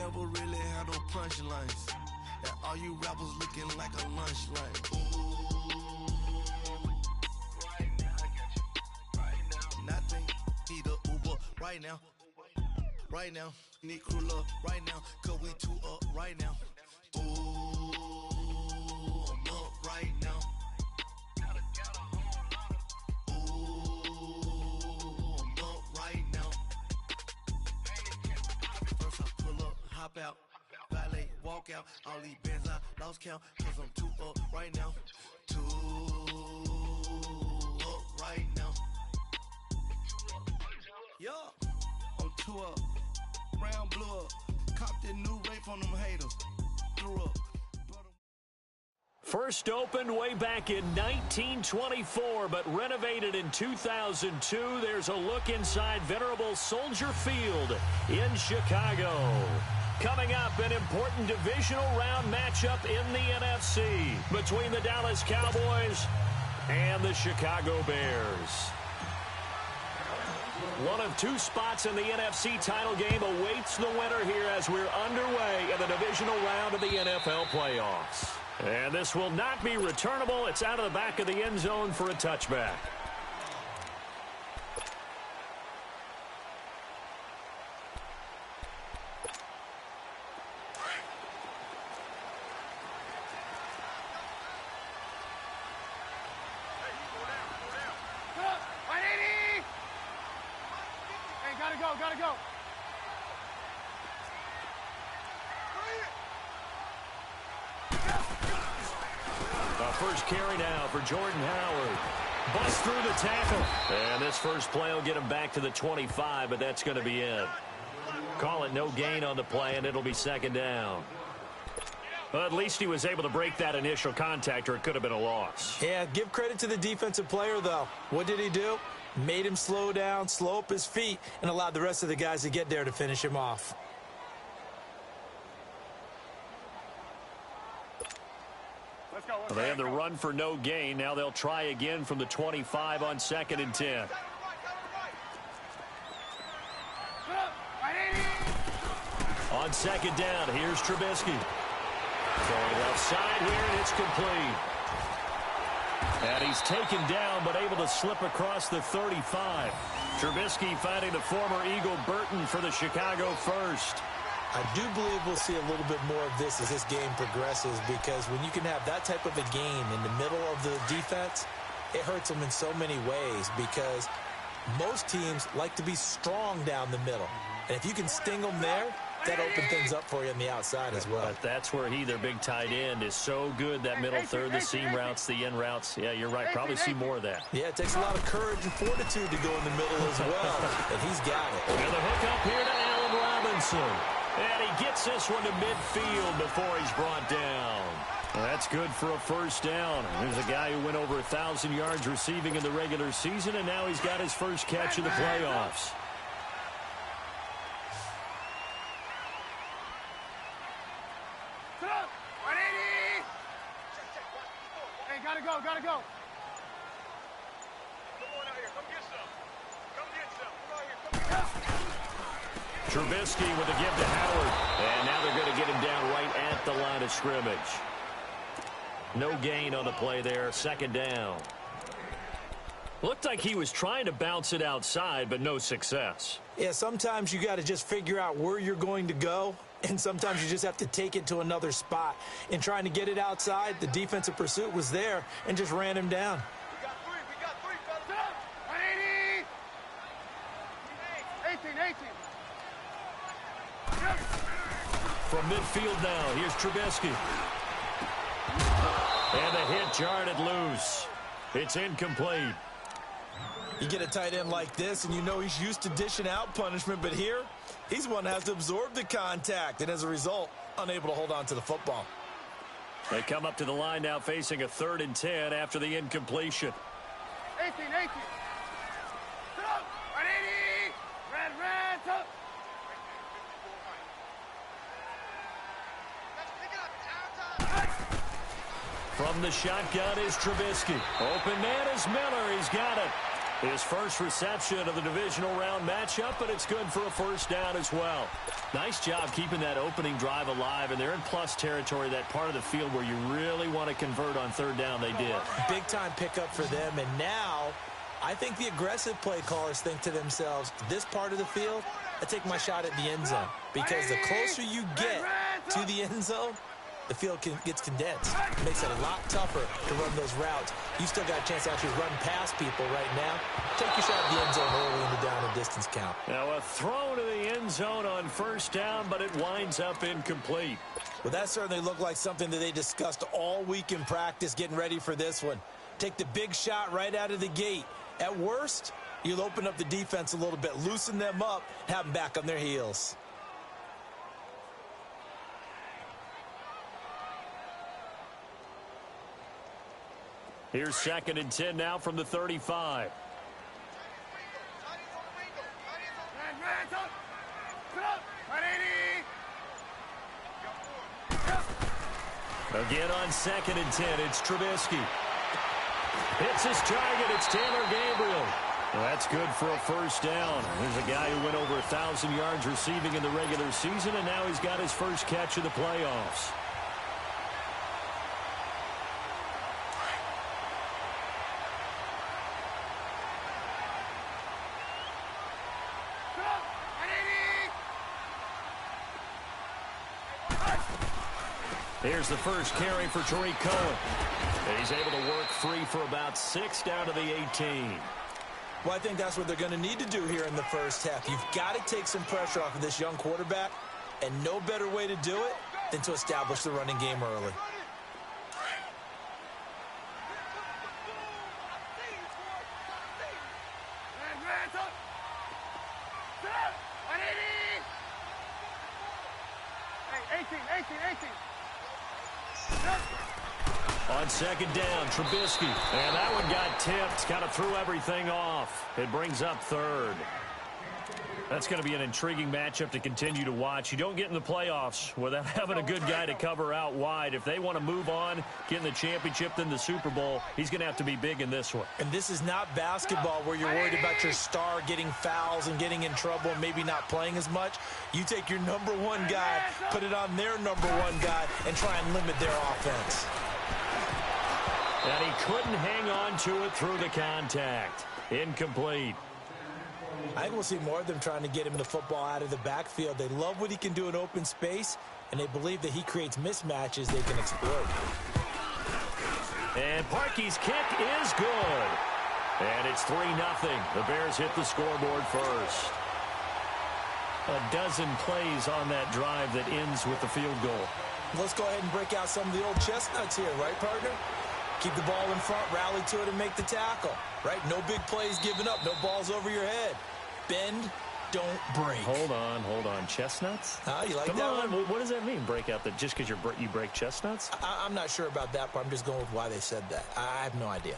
never really had no punchlines. And all you rappers looking like a lunch line. Right now, I got you. Right now. Nothing. Need a Uber right now. Right now. Need crew love right now. Cause we two up right now. Ooh, I'm up right now. Ooh, I'm up right now. First I pull up, hop out. Valet, walk out, all these bands I lost count, cause I'm too up right now. Too up right now. Yeah, I'm too up. Brown blew up. Copped that new rape on them haters. Threw up. First opened way back in 1924, but renovated in 2002. There's a look inside venerable Soldier Field in Chicago. Coming up, an important divisional round matchup in the NFC between the Dallas Cowboys and the Chicago Bears. One of two spots in the NFC title game awaits the winner here as we're underway in the divisional round of the NFL playoffs. And this will not be returnable. It's out of the back of the end zone for a touchback. Gotta go. The first carry now for Jordan Howard. Bust through the tackle. And this first play will get him back to the 25, but that's going to be it. Call it no gain on the play, and it'll be second down. Well, at least he was able to break that initial contact, or it could have been a loss. Yeah, give credit to the defensive player, though. What did he do? Made him slow down, slow up his feet, and allowed the rest of the guys to get there to finish him off. Let's go. Well, they have the run for no gain. Now they'll try again from the 25 on 2nd and 10. On 2nd down, here's Trubisky. Going left side here, and it's complete. And he's taken down, but able to slip across the 35. Trubisky finding the former Eagle Burton for the Chicago first. I do believe we'll see a little bit more of this as this game progresses, because when you can have that type of a game in the middle of the defense, it hurts them in so many ways, because most teams like to be strong down the middle. And if you can sting them there, that opens things up for you on the outside as well. But that's where their big tight end, is so good, that middle third, the seam routes, the in routes. Yeah, you're right. Probably see more of that. Yeah, it takes a lot of courage and fortitude to go in the middle as well. And he's got it. And the hook up here to Allen Robinson. And he gets this one to midfield before he's brought down. Well, that's good for a first down. There's a guy who went over 1,000 yards receiving in the regular season, and now he's got his first catch of the playoffs. Gotta go. Trubisky with a give to Howard. And now they're going to get him down right at the line of scrimmage. No gain on the play there. 2nd down. Looked like he was trying to bounce it outside, but no success. Yeah, sometimes you got to just figure out where you're going to go, and sometimes you just have to take it to another spot. In trying to get it outside, the defensive pursuit was there and just ran him down. We got three, fellas. 180! 18. From midfield now, here's Trubisky. And the hit jarred it loose. It's incomplete. You get a tight end like this, and you know he's used to dishing out punishment, but here, he's the one that has to absorb the contact, and as a result, unable to hold on to the football. They come up to the line now facing a 3rd and 10 after the incompletion. 18. 180! Red, top. From the shotgun is Trubisky. Open man is Miller. He's got it. His first reception of the divisional round matchup, but it's good for a first down as well. Nice job keeping that opening drive alive, and they're in plus territory, that part of the field where you really want to convert on third down. They did. Big-time pickup for them, and now I think the aggressive play callers think to themselves, this part of the field, I take my shot at the end zone, because the closer you get to the end zone, the field gets condensed. It makes it a lot tougher to run those routes. You still got a chance to actually run past people right now. Take your shot at the end zone early in the down and distance count. Now a throw to the end zone on first down, but it winds up incomplete. Well, that certainly looked like something that they discussed all week in practice getting ready for this one. Take the big shot right out of the gate. At worst, you'll open up the defense a little bit, loosen them up, have them back on their heels. Here's 2nd and 10 now from the 35. Again on 2nd and 10, it's Trubisky. Hits his target, it's Taylor Gabriel. Well, that's good for a first down. There's a guy who went over 1,000 yards receiving in the regular season, and now he's got his first catch of the playoffs. Here's the first carry for Tariq Cohen. And he's able to work free for about 6 down to the 18. Well, I think that's what they're going to need to do here in the first half. You've got to take some pressure off of this young quarterback, and no better way to do it than to establish the running game early. On 2nd down, Trubisky. And that one got tipped. Kind of threw everything off. It brings up 3rd. That's going to be an intriguing matchup to continue to watch. You don't get in the playoffs without having a good guy to cover out wide. If they want to move on, get in the championship, then the Super Bowl, he's going to have to be big in this one. And this is not basketball where you're worried about your star getting fouls and getting in trouble and maybe not playing as much. You take your number one guy, put it on their number one guy, and try and limit their offense. And he couldn't hang on to it through the contact. Incomplete. I think we'll see more of them trying to get him the football out of the backfield. They love what he can do in open space, and they believe that he creates mismatches they can exploit. And Parkey's kick is good. And it's 3-0. The Bears hit the scoreboard first. A dozen plays on that drive that ends with the field goal. Let's go ahead and break out some of the old chestnuts here, right, partner? Keep the ball in front, rally to it, and make the tackle, right? No big plays given up, no balls over your head. Bend, don't break. Hold on. Chestnuts? You like Come that on. one? What does that mean, break out? That just because you break chestnuts? I'm not sure about that, but I'm just going with why they said that. I have no idea.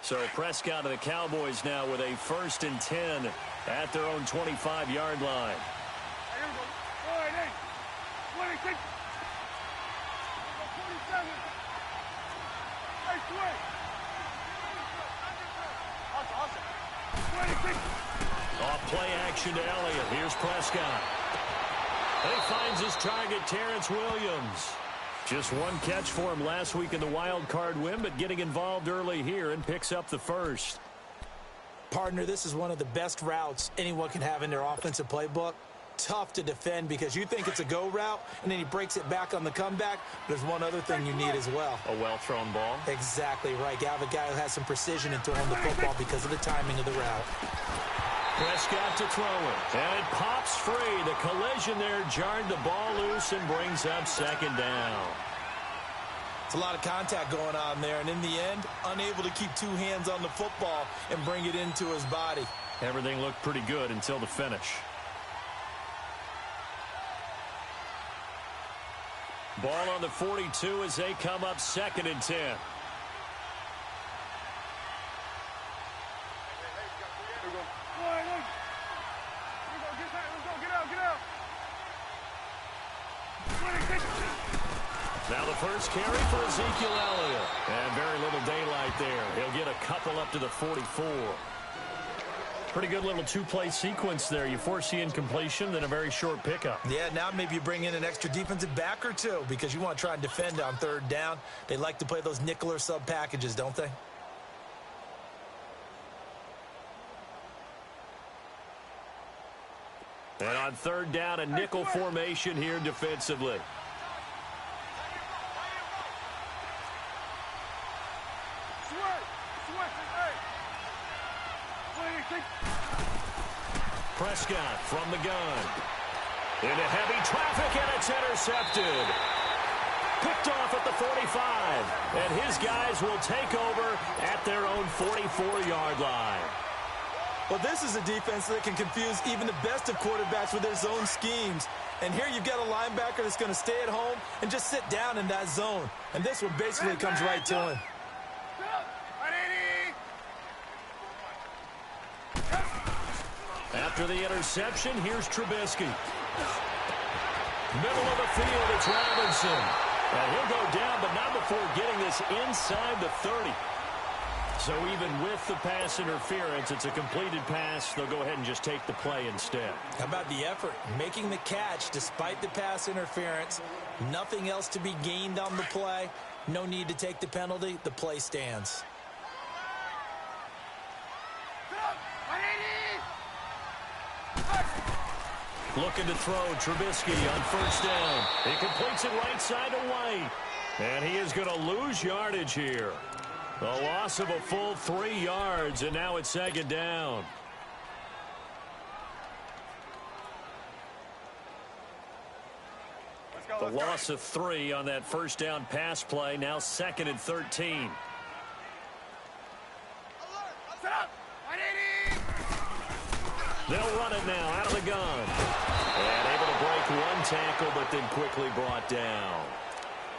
So Prescott of the Cowboys now with a 1st and 10 at their own 25-yard line. Here we go. 26. 27. Hey, swing. Awesome. 26. Off play action to Elliott. Here's Prescott. And he finds his target, Terrence Williams. Just one catch for him last week in the wild card win, but getting involved early here and picks up the first. Partner, this is one of the best routes anyone can have in their offensive playbook. Tough to defend because you think it's a go route, and then he breaks it back on the comeback. There's one other thing you need as well. A well-thrown ball? Exactly right. You have a guy who has some precision in throwing the football because of the timing of the route. Prescott to throw it. And it pops free. The collision there jarred the ball loose and brings up 2nd down. It's a lot of contact going on there, and in the end, unable to keep two hands on the football and bring it into his body. Everything looked pretty good until the finish. Ball on the 42 as they come up 2nd and 10. Now the first carry for Ezekiel Elliott. And very little daylight there. He'll get a couple up to the 44. Pretty good little two-play sequence there. You force the incompletion, then a very short pickup. Yeah, now maybe you bring in an extra defensive back or two because you want to try and defend on third down. They like to play those nickel or sub packages, don't they? And on third down, a nickel formation here defensively. Prescott from the gun. Into heavy traffic, and it's intercepted. Picked off at the 45. And his guys will take over at their own 44-yard line. Well, this is a defense that can confuse even the best of quarterbacks with their zone schemes. And here you've got a linebacker that's going to stay at home and just sit down in that zone. And this one basically comes right to him. After the interception, here's Trubisky. Middle of the field, it's Robinson. And he'll go down, but not before getting this inside the 30. So even with the pass interference, it's a completed pass. They'll go ahead and just take the play instead. How about the effort? Making the catch despite the pass interference. Nothing else to be gained on the play. No need to take the penalty. The play stands. Looking to throw, Trubisky on first down. He completes it right side to White. And he is going to lose yardage here. A loss of a full 3 yards, and now it's second down. The loss of 3 on that first down pass play, now 2nd and 13. They'll run it now out of the gun. And able to break one tackle, but then quickly brought down.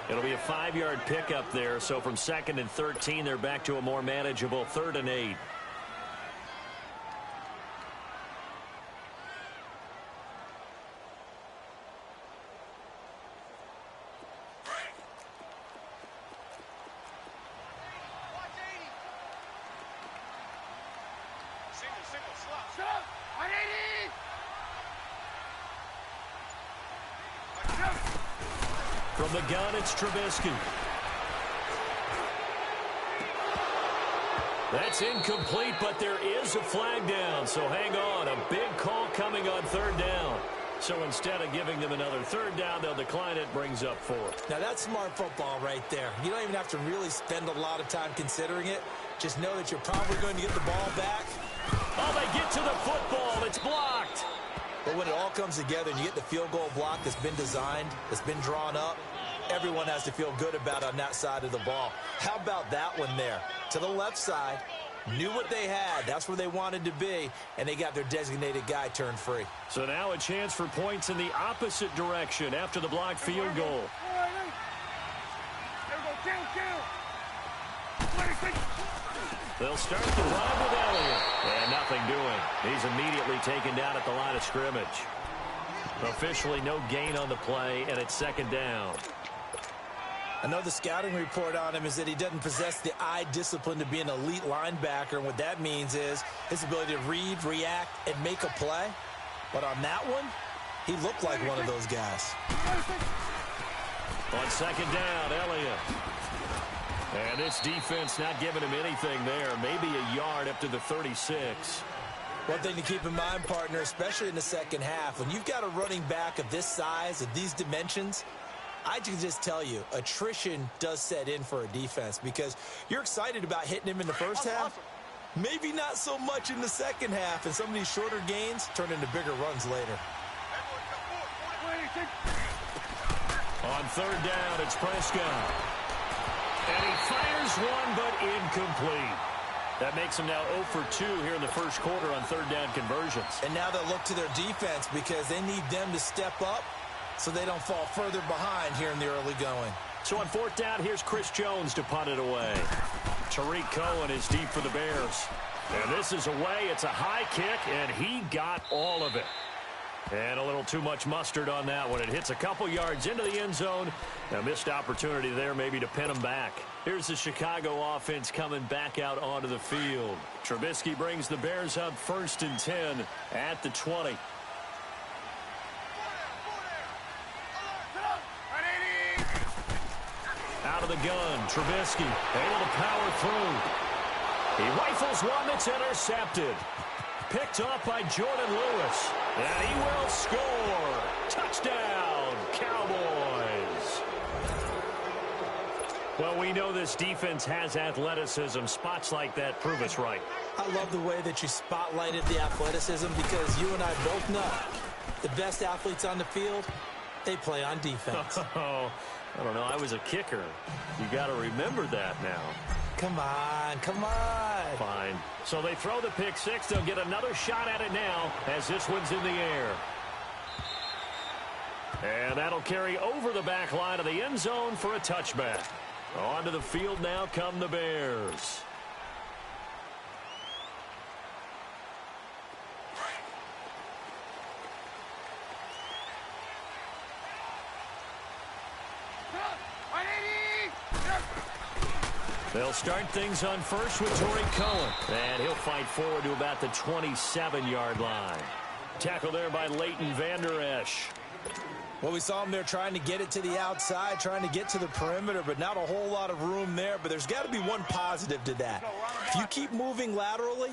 It'll be a 5-yard pickup there, so from 2nd and 13, they're back to a more manageable 3rd and 8. From the gun, it's Trubisky. That's incomplete, but there is a flag down, so hang on. A big call coming on 3rd down. So instead of giving them another 3rd down, they'll decline it, brings up 4th. Now that's smart football right there. You don't even have to really spend a lot of time considering it. Just know that you're probably going to get the ball back. Oh, they get to the football. It's blocked. But when it all comes together and you get the field goal block that's been designed, that's been drawn up, everyone has to feel good about on that side of the ball. How about that one there? To the left side, knew what they had. That's where they wanted to be, and they got their designated guy turned free. So now a chance for points in the opposite direction after the blocked field goal. They'll start the drive with Elliott. And nothing doing. He's immediately taken down at the line of scrimmage. Officially no gain on the play, and it's 2nd down. I know the scouting report on him is that he doesn't possess the eye discipline to be an elite linebacker, and what that means is his ability to read, react, and make a play. But on that one, he looked like one of those guys. On 2nd down, Elliott. And this defense not giving him anything there. Maybe a yard up to the 36. One thing to keep in mind, partner, especially in the second half, when you've got a running back of this size, of these dimensions, I can just tell you, attrition does set in for a defense because you're excited about hitting him in the first half. Maybe not so much in the second half, and some of these shorter gains turn into bigger runs later. On 3rd down, it's Prescott. And he fires one, but incomplete. That makes him now 0 for 2 here in the first quarter on 3rd down conversions. And now they'll look to their defense because they need them to step up so they don't fall further behind here in the early going. So on 4th down, here's Chris Jones to punt it away. Tariq Cohen is deep for the Bears. And this is away. It's a high kick, and he got all of it. And a little too much mustard on that one. It hits a couple yards into the end zone. A missed opportunity there maybe to pin them back. Here's the Chicago offense coming back out onto the field. Trubisky brings the Bears up 1st and 10 at the 20. Out of the gun, Trubisky able to power through. He rifles one that's intercepted. Picked up by Jordan Lewis. And he will score. Touchdown, Cowboys. Well, we know this defense has athleticism. Spots like that prove us right. I love the way that you spotlighted the athleticism because you and I both know the best athletes on the field, they play on defense. Oh, I don't know. I was a kicker. You got to remember that now. Come on, come on. Fine. So they throw the pick six. They'll get another shot at it now as this one's in the air. And that'll carry over the back line of the end zone for a touchback. Onto the field now come the Bears. They'll start things on first with Torrey Cohen. And he'll fight forward to about the 27-yard line. Tackle there by Leighton Vander Esch. Well, we saw him there trying to get it to the outside, trying to get to the perimeter, but not a whole lot of room there. But there's got to be one positive to that. If you keep moving laterally,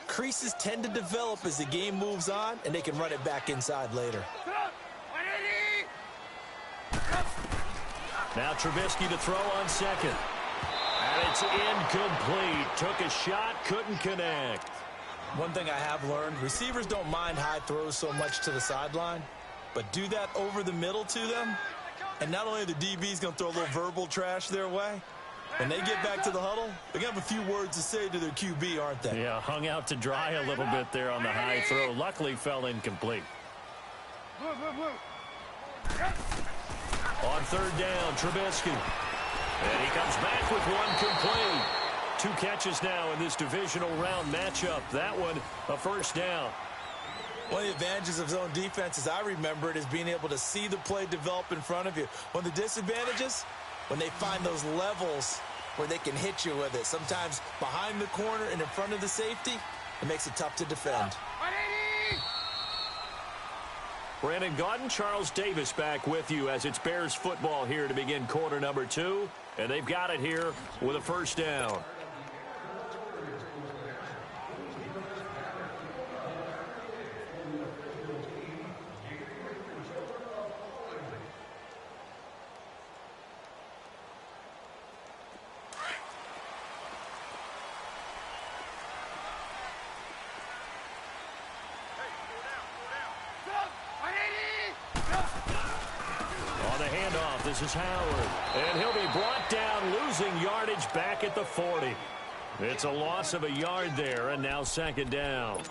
creases tend to develop as the game moves on, and they can run it back inside later. Now Trubisky to throw on second. And it's incomplete. Took a shot, couldn't connect. One thing I have learned, receivers don't mind high throws so much to the sideline, but do that over the middle to them, and not only are the DBs going to throw a little verbal trash their way, when they get back to the huddle, they're going to have a few words to say to their QB, aren't they? Yeah, hung out to dry a little bit there on the high throw. Luckily fell incomplete. On third down, Trubisky. And he comes back with one complete. 2 catches now in this divisional round matchup. That one, a first down. One of the advantages of zone defense, as I remember it, is being able to see the play develop in front of you. One of the disadvantages, when they find those levels where they can hit you with it. Sometimes behind the corner and in front of the safety, it makes it tough to defend. Brandon Gaudin, Charles Davis back with you as it's Bears football here to begin quarter number 2. And they've got it here with a first down. This is Howard, and he'll be brought down, losing yardage back at the 40. It's a loss of a yard there, and now second down.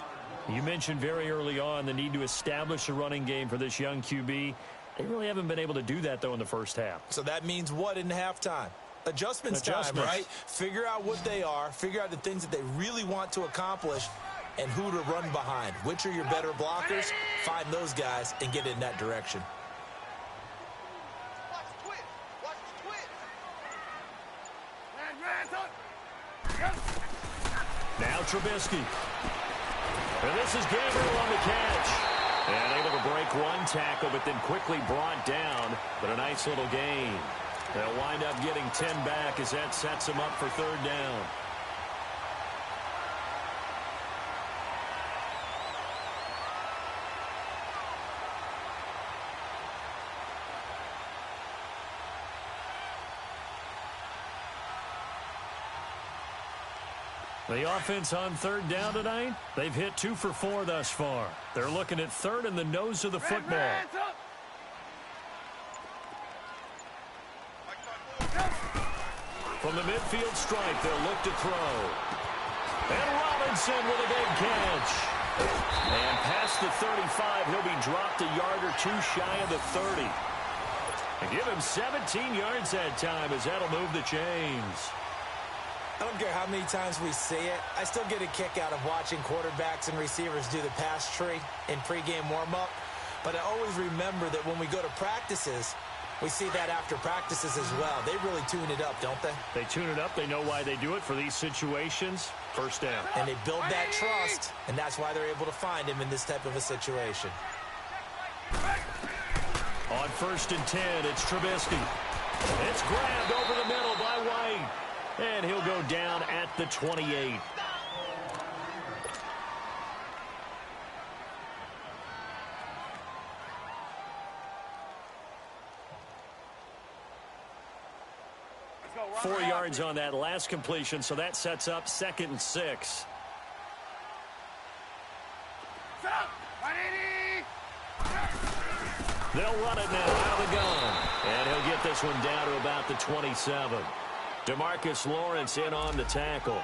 You mentioned very early on the need to establish a running game for this young QB. They really haven't been able to do that, though, in the first half. So that means what in halftime? Adjustments time, right? Figure out what they are, figure out the things that they really want to accomplish, and who to run behind. Which are your better blockers? Find those guys and get in that direction. Now Trubisky. And this is Gabriel on the catch. And able to break one tackle, but then quickly brought down. But a nice little gain. They'll wind up getting 10 back as that sets them up for third down. The offense on third down tonight, they've hit 2 for 4 thus far. They're looking at third in the nose of the football. From the midfield stripe, they'll look to throw. And Robinson with a big catch. And past the 35, he'll be dropped a yard or 2 shy of the 30. And give him 17 yards that time as that'll move the chains. I don't care how many times we see it. I still get a kick out of watching quarterbacks and receivers do the pass tree in pregame warm-up. But I always remember that when we go to practices, we see that after practices as well. They really tune it up, don't they? They tune it up. They know why they do it for these situations. First down. And they build that trust, and that's why they're able to find him in this type of a situation. On 1st and 10, it's Trubisky. It's grabbed over the middle by White. And he'll go down at the 28. Go, 4 yards on that last completion, so that sets up 2nd and 6. They'll run it now out of the gun. And he'll get this one down to about the 27. DeMarcus Lawrence in on the tackle.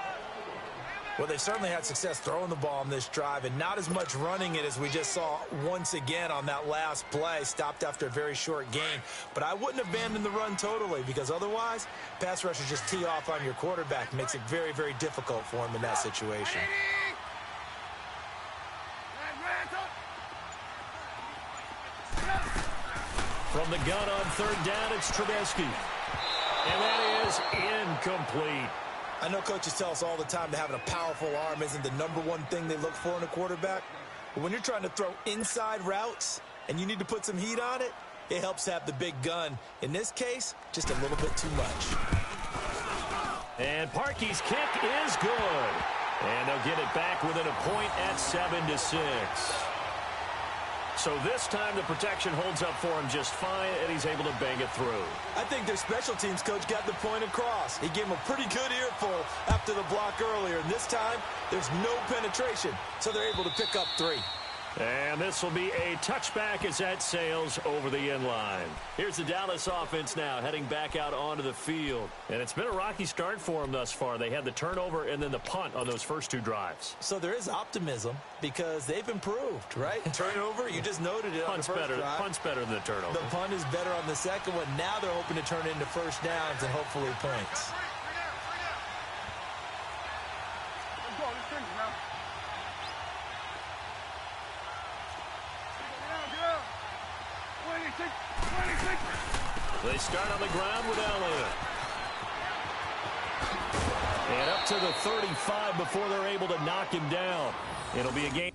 Well, they certainly had success throwing the ball on this drive, and not as much running it as we just saw once again on that last play. Stopped after a very short gain. But I wouldn't abandon the run totally, because otherwise, pass rushers just tee off on your quarterback. Makes it very, very difficult for him in that situation. From the gun on 3rd down, it's Trubisky. And that is incomplete. I know coaches tell us all the time that having a powerful arm isn't the #1 thing they look for in a quarterback. But when you're trying to throw inside routes and you need to put some heat on it, it helps to have the big gun. In this case, just a little bit too much. And Parkey's kick is good. And they'll get it back within a point at 7-6. So this time the protection holds up for him just fine, and he's able to bang it through. I think their special teams coach got the point across. He gave him a pretty good earful after the block earlier, and this time there's no penetration, so they're able to pick up 3. And this will be a touchback as that sails over the end line. Here's the Dallas offense now heading back out onto the field. And it's been a rocky start for them thus far. They had the turnover and then the punt on those first 2 drives. So there is optimism because they've improved, right? Turnover, you just noted it on the first drive. Punt's better than the turnover. The punt is better on the second one. Now they're hoping to turn it into first downs and hopefully points. They start on the ground with Elliott. And up to the 35 before they're able to knock him down. It'll be a game.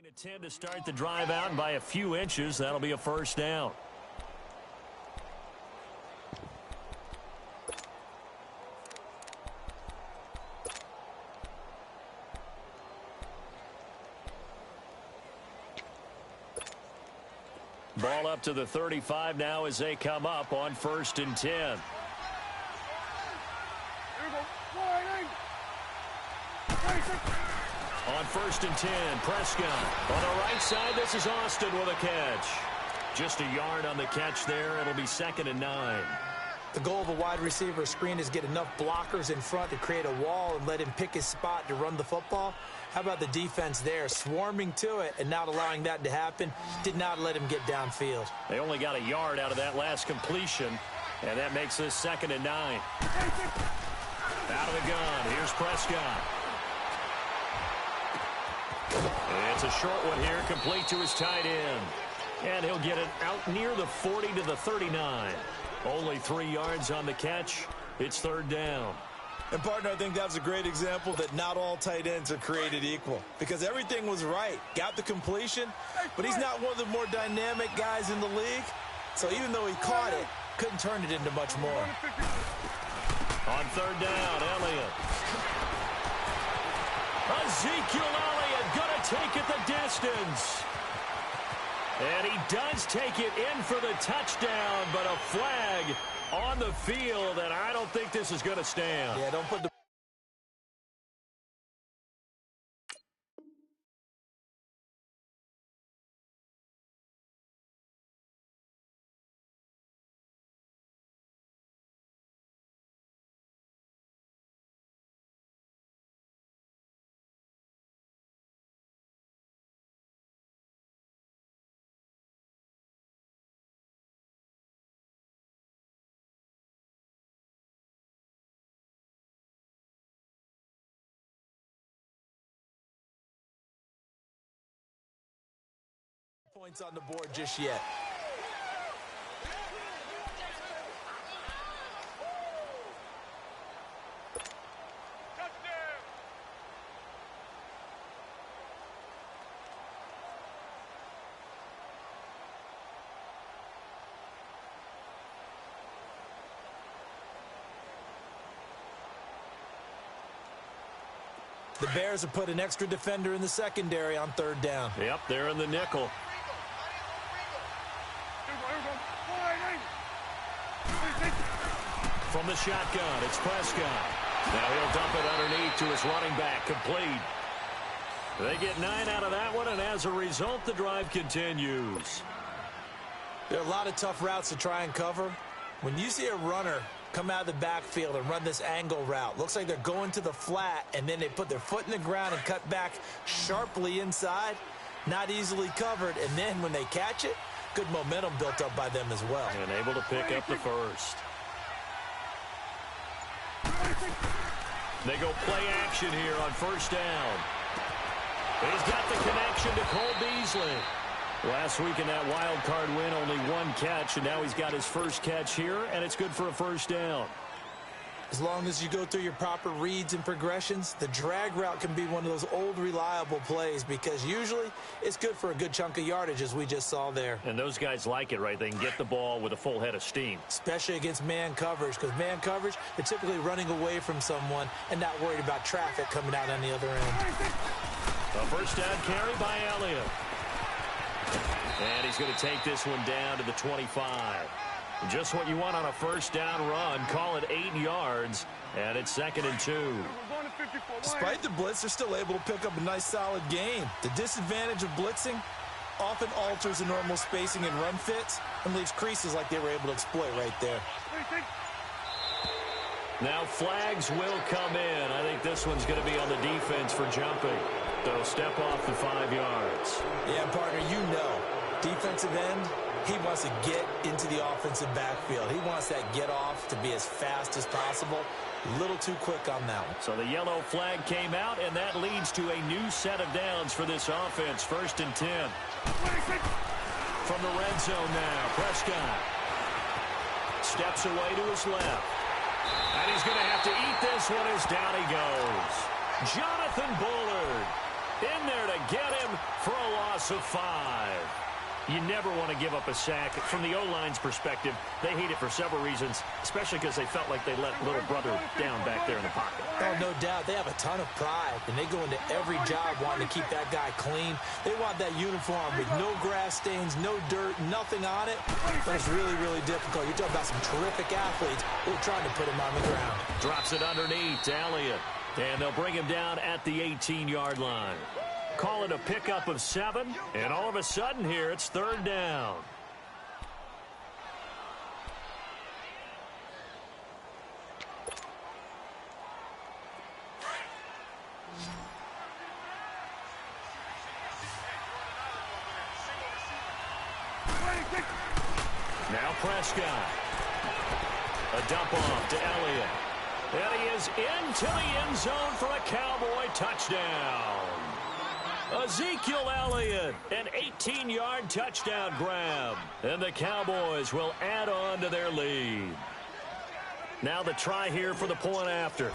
A 10 to start the drive out, and by a few inches, that'll be a first down. Ball up to the 35 now as they come up on 1st and 10. On 1st and 10, Prescott. On the right side, this is Austin with a catch. Just a yard on the catch there. It'll be 2nd and 9. The goal of a wide receiver screen is get enough blockers in front to create a wall and let him pick his spot to run the football. How about the defense there, swarming to it and not allowing that to happen? Did not let him get downfield. They only got a yard out of that last completion, and that makes this 2nd and 9. Out of the gun, here's Prescott. It's a short one here, complete to his tight end. And he'll get it out near the 40 to the 39. Only 3 yards on the catch. It's 3rd down. And, partner, I think that's a great example that not all tight ends are created equal. Because everything was right. Got the completion, but he's not one of the more dynamic guys in the league. So even though he caught it, couldn't turn it into much more. On 3rd down, Elliott. Ezekiel Elliott going to take it the distance. And he does take it in for the touchdown, but a flag on the field, and I don't think this is going to stand. Yeah, don't put the points on the board just yet. The Bears have put an extra defender in the secondary on third down. Yep, they're in the nickel. From the shotgun, it's Prescott. Now he'll dump it underneath to his running back, complete. They get 9 out of that one, and as a result, the drive continues. There are a lot of tough routes to try and cover. When you see a runner come out of the backfield and run this angle route, looks like they're going to the flat, and then they put their foot in the ground and cut back sharply inside, not easily covered, and then when they catch it, good momentum built up by them as well. And able to pick up the first. They go play action here on first down. He's got the connection to Cole Beasley. Last week in that wild card win, only one catch, and now he's got his first catch here, and it's good for a first down. As long as you go through your proper reads and progressions, the drag route can be one of those old reliable plays because usually it's good for a good chunk of yardage, as we just saw there. And those guys like it, right? They can get the ball with a full head of steam. Especially against man coverage, because man coverage, they're typically running away from someone and not worried about traffic coming out on the other end. A first down carry by Elliott. And he's going to take this one down to the 25. Just what you want on a first down run. Call it 8 yards, and it's 2nd and 2. Despite the blitz, they're still able to pick up a nice, solid gain. The disadvantage of blitzing often alters the normal spacing and run fits and leaves creases like they were able to exploit right there. Now flags will come in. I think this one's going to be on the defense for jumping. They'll step off the 5 yards. Yeah, partner, you know, defensive end, he wants to get into the offensive backfield. He wants that get off to be as fast as possible. A little too quick on that one. So the yellow flag came out, and that leads to a new set of downs for this offense. 1st and 10. From the red zone now, Prescott steps away to his left. And he's going to have to eat this one as down he goes. Jonathan Bullard in there to get him for a loss of 5. You never want to give up a sack. From the O-line's perspective, they hate it for several reasons, especially because they felt like they let little brother down back there in the pocket. Oh, no doubt. They have a ton of pride, and they go into every job wanting to keep that guy clean. They want that uniform with no grass stains, no dirt, nothing on it. That's really, really difficult. You're talking about some terrific athletes who are trying to put him on the ground. Drops it underneath to Elliott, and they'll bring him down at the 18-yard line. Call it a pickup of 7, and all of a sudden here, it's 3rd down. Now Prescott. A dump off to Elliott. And he is into the end zone for a Cowboy touchdown. Ezekiel Elliott, an 18-yard touchdown grab. And the Cowboys will add on to their lead. Now the try here for the point after.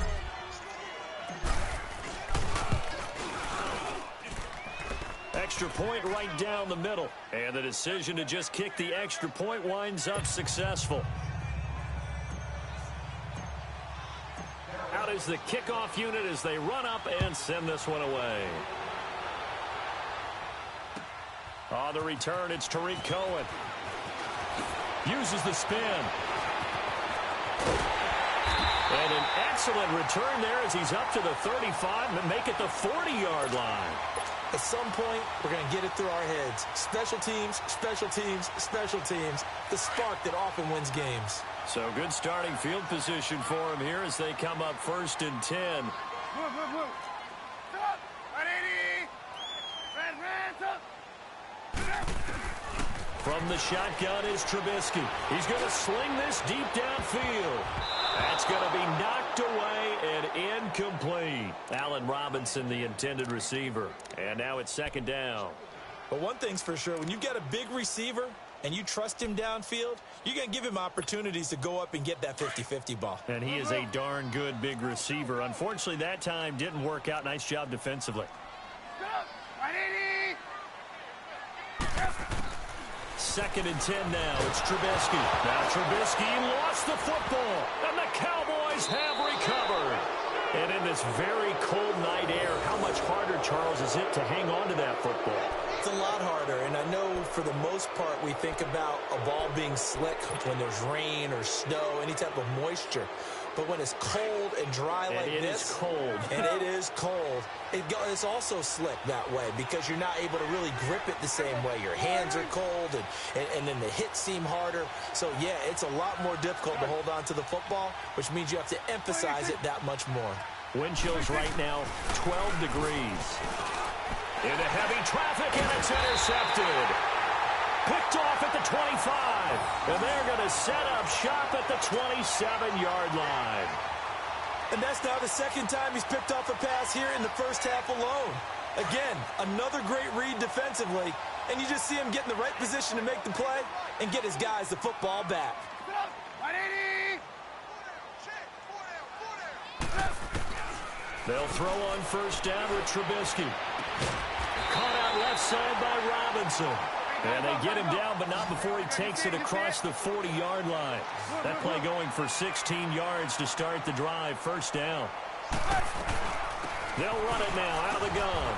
Extra point right down the middle. And the decision to just kick the extra point winds up successful. Out is the kickoff unit as they run up and send this one away. On the return, it's Tariq Cohen. Uses the spin. And an excellent return there as he's up to the 35 and make it the 40-yard line. At some point, we're going to get it through our heads. Special teams, special teams, special teams. The spark that often wins games. So good starting field position for him here as they come up 1st and 10. Move. Stop. 180. Red, up. From the shotgun is Trubisky. He's going to sling this deep downfield. That's going to be knocked away and incomplete. Allen Robinson, the intended receiver. And now it's 2nd down. But one thing's for sure, when you've got a big receiver and you trust him downfield, you're going to give him opportunities to go up and get that 50-50 ball. And he is a darn good big receiver. Unfortunately, that time didn't work out. Nice job defensively. Stop. 180. 2nd and 10 now. It's Trubisky. Now Trubisky lost the football, and the Cowboys have recovered. And in this very cold night air, how much harder, Charles, is it to hang on to that football? It's a lot harder, and I know for the most part we think about a ball being slick when there's rain or snow, any type of moisture. But when it's cold and dry like this, it is cold. And it is cold, it's also slick that way because you're not able to really grip it the same way. Your hands are cold, and then the hits seem harder. So, yeah, it's a lot more difficult to hold on to the football, which means you have to emphasize it that much more. Wind chills right now, 12 degrees. Into heavy traffic, and it's intercepted. Picked off at the 25, and they're going to set up shop at the 27-yard line. And that's now the 2nd time he's picked off a pass here in the first half alone. Again, another great read defensively, and you just see him get in the right position to make the play and get his guys the football back. 180. They'll throw on 1st down with Trubisky. Caught out left side by Robinson. And they get him down, but not before he takes it across the 40-yard line. That play going for 16 yards to start the drive. 1st down. They'll run it now out of the gun.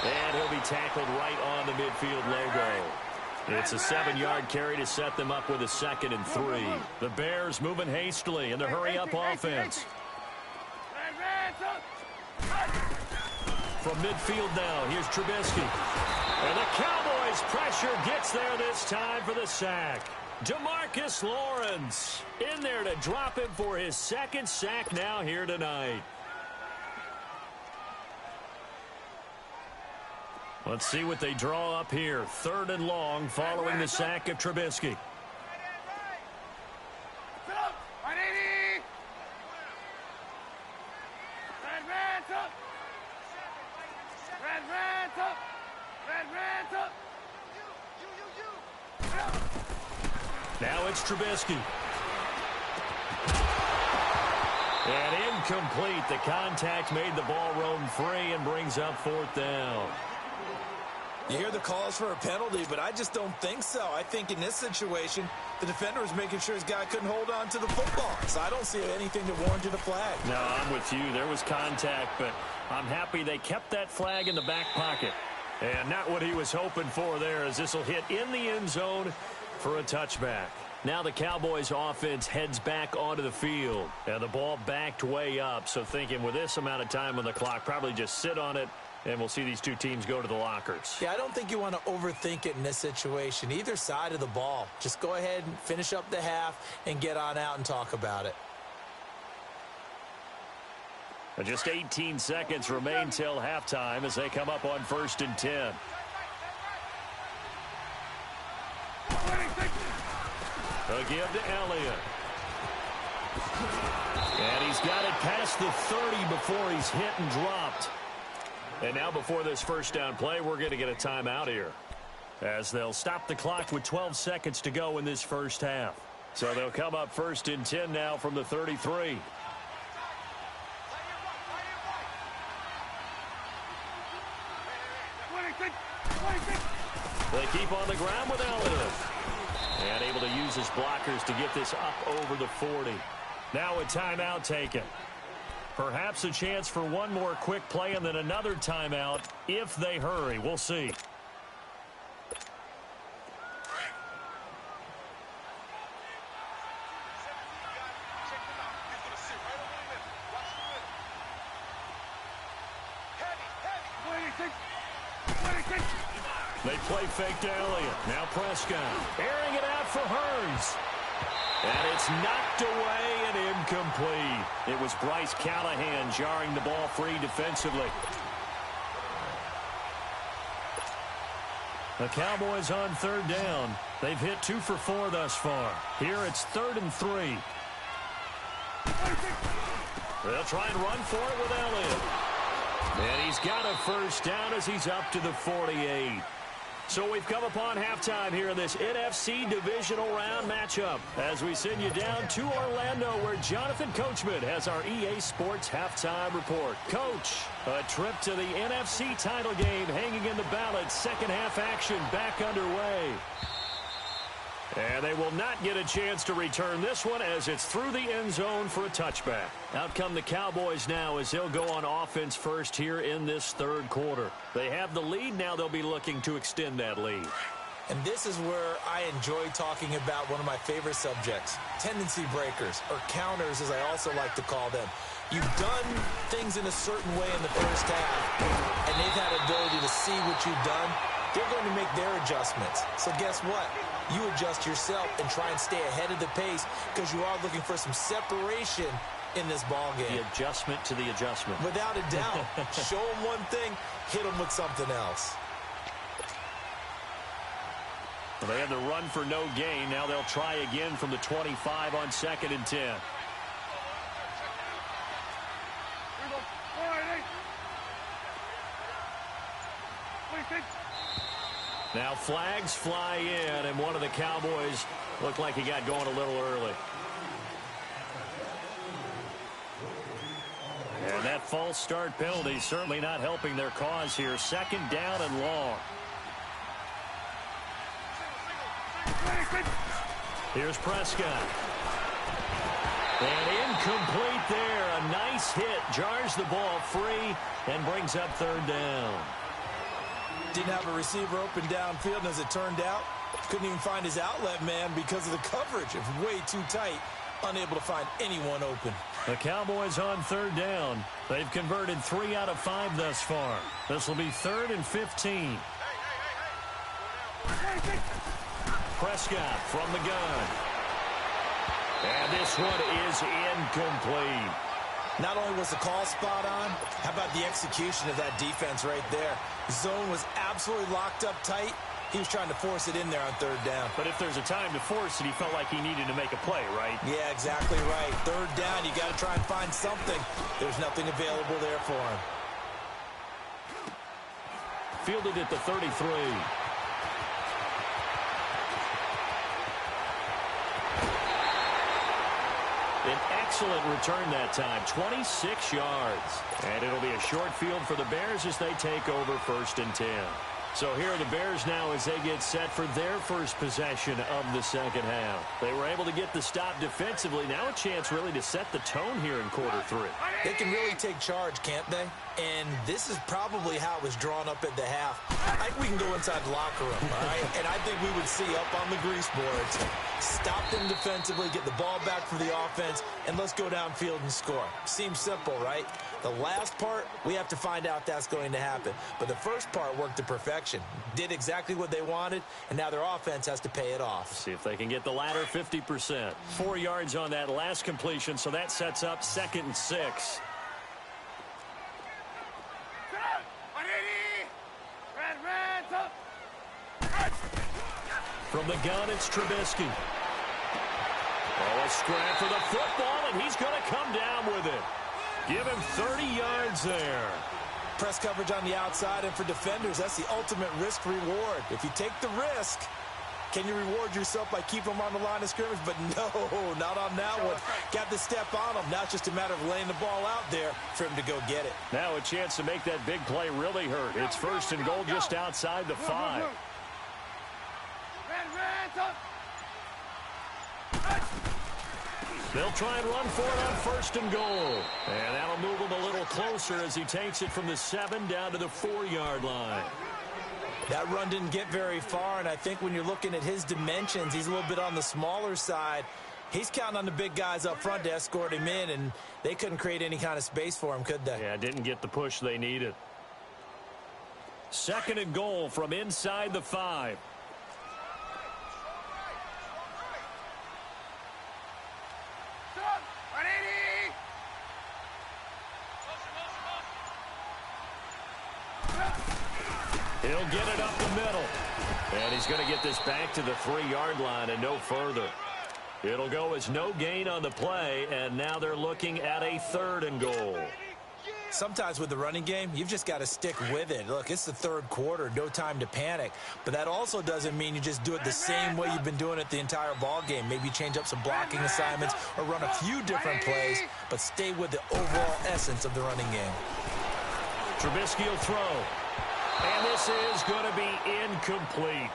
And he'll be tackled right on the midfield logo. It's a 7-yard carry to set them up with a 2nd and 3. The Bears moving hastily in the hurry-up offense. From midfield now, here's Trubisky. And the Cowboys pressure gets there this time for the sack. DeMarcus Lawrence in there to drop him for his 2nd sack now here tonight. Let's see what they draw up here. 3rd and long following the sack of Trubisky. Now it's Trubisky. And incomplete. The contact made the ball roam free and brings up 4th down. You hear the calls for a penalty, but I just don't think so. I think in this situation, the defender was making sure his guy couldn't hold on to the football. So I don't see anything that warranted a flag. No, I'm with you. There was contact, but I'm happy they kept that flag in the back pocket. And not what he was hoping for there, as this will hit in the end zone for a touchback. Now the Cowboys offense heads back onto the field. And the ball backed way up, so thinking with this amount of time on the clock, probably just sit on it, and we'll see these two teams go to the lockers. Yeah, I don't think you want to overthink it in this situation. Either side of the ball. Just go ahead and finish up the half and get on out and talk about it. Just 18 seconds remain till halftime as they come up on 1st and 10. Again to Elliott. And he's got it past the 30 before he's hit and dropped. And now before this 1st down play, we're going to get a timeout here, as they'll stop the clock with 12 seconds to go in this 1st half. So they'll come up 1st and 10 now from the 33. They keep on the ground with Elliott. And able to use his blockers to get this up over the 40. Now a timeout taken. Perhaps a chance for one more quick play and then another timeout if they hurry. We'll see. They play fake to Elliott. Now Prescott. Airing it out for Hearns. And it's knocked away and incomplete. It was Bryce Callahan jarring the ball free defensively. The Cowboys on third down. They've hit 2 for 4 thus far. Here it's 3rd and 3. They'll try and run for it with Elliott. And he's got a first down as he's up to the 48. So we've come upon halftime here in this NFC divisional round matchup as we send you down to Orlando where Jonathan Coachman has our EA Sports halftime report. Coach, a trip to the NFC title game hanging in the balance. Second half action back underway. And they will not get a chance to return this one as it's through the end zone for a touchback. Out come the Cowboys now as they'll go on offense first here in this third quarter. They have the lead. Now they'll be looking to extend that lead. And this is where I enjoy talking about one of my favorite subjects, tendency breakers, or counters as I also like to call them. You've done things in a certain way in the first half, and they've had ability to see what you've done. They're going to make their adjustments. So guess what? You adjust yourself and try and stay ahead of the pace because you are looking for some separation in this ball game. The adjustment to the adjustment. Without a doubt. Show them one thing, hit them with something else. Well, they had the run for no gain. Now they'll try again from the 25 on 2nd and 10. Now flags fly in, and one of the Cowboys looked like he got going a little early. And that false start penalty certainly not helping their cause here. 2nd down and long. Here's Prescott. And incomplete there. A nice hit. Jars the ball free and brings up 3rd down. Didn't have a receiver open downfield, and as it turned out, couldn't even find his outlet man because of the coverage. It was way too tight, unable to find anyone open. The Cowboys on 3rd down. They've converted 3 out of 5 thus far. This will be 3rd and 15. Prescott from the gun. And this one is incomplete. Not only was the call spot on, how about the execution of that defense right there? The zone was absolutely locked up tight. He was trying to force it in there on 3rd down. But if there's a time to force it, he felt like he needed to make a play, right? Yeah, exactly right. 3rd down, you got to try and find something. There's nothing available there for him. Fielded at the 33. An excellent return that time, 26 yards. And it'll be a short field for the Bears as they take over 1st and 10. So here are the Bears now as they get set for their first possession of the second half. They were able to get the stop defensively. Now a chance really to set the tone here in quarter 3. They can really take charge, can't they? And this is probably how it was drawn up at the half. I think we can go inside the locker room, all right? And I think we would see up on the grease boards, stop them defensively, get the ball back for the offense, and let's go downfield and score. Seems simple, right? The last part, we have to find out that's going to happen. But the first part worked to perfection. Did exactly what they wanted, and now their offense has to pay it off. See if they can get the latter 50%. 4 yards on that last completion, so that sets up 2nd and 6. From the gun, it's Trubisky. Oh, a scrap for the football, and he's going to come down with it. Give him 30 yards there. Press coverage on the outside, and for defenders, that's the ultimate risk-reward. If you take the risk, can you reward yourself by keeping them on the line of scrimmage? But no, not on that one. Got the step on him. Now it's just a matter of laying the ball out there for him to go get it. Now a chance to make that big play really hurt. It's 1st and goal just outside the 5. They'll try and run for it on 1st and goal. And that'll move him a little closer as he takes it from the 7 down to the 4-yard line. That run didn't get very far, and I think when you're looking at his dimensions, he's a little bit on the smaller side. He's counting on the big guys up front to escort him in, and they couldn't create any kind of space for him, could they? Yeah, didn't get the push they needed. Second and goal from inside the 5. He'll get it up the middle. And he's going to get this back to the 3-yard line and no further. It'll go as no gain on the play, and now they're looking at a 3rd and goal. Sometimes with the running game, you've just got to stick with it. Look, it's the 3rd quarter, no time to panic. But that also doesn't mean you just do it the same way you've been doing it the entire ball game. Maybe change up some blocking assignments or run a few different plays, but stay with the overall essence of the running game. Trubisky will throw. And this is going to be incomplete.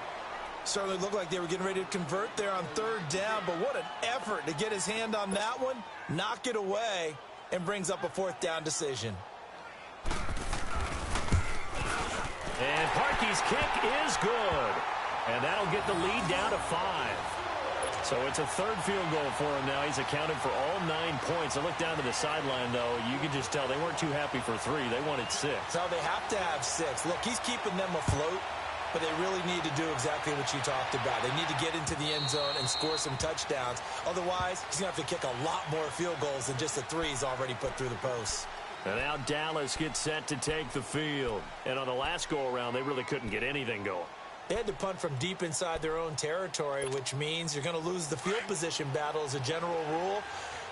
Certainly looked like they were getting ready to convert there on 3rd down, but what an effort to get his hand on that one, knock it away, and brings up a 4th down decision. And Parkey's kick is good. And that'll get the lead down to 5. So it's a 3rd field goal for him now. He's accounted for all 9 points. I look down to the sideline, though. You can just tell they weren't too happy for 3. They wanted 6. No, they have to have 6. Look, he's keeping them afloat, but they really need to do exactly what you talked about. They need to get into the end zone and score some touchdowns. Otherwise, he's going to have to kick a lot more field goals than just the 3 he's already put through the posts. And now Dallas gets set to take the field. And on the last go-around, they really couldn't get anything going. They had to punt from deep inside their own territory, which means you're going to lose the field position battle as a general rule.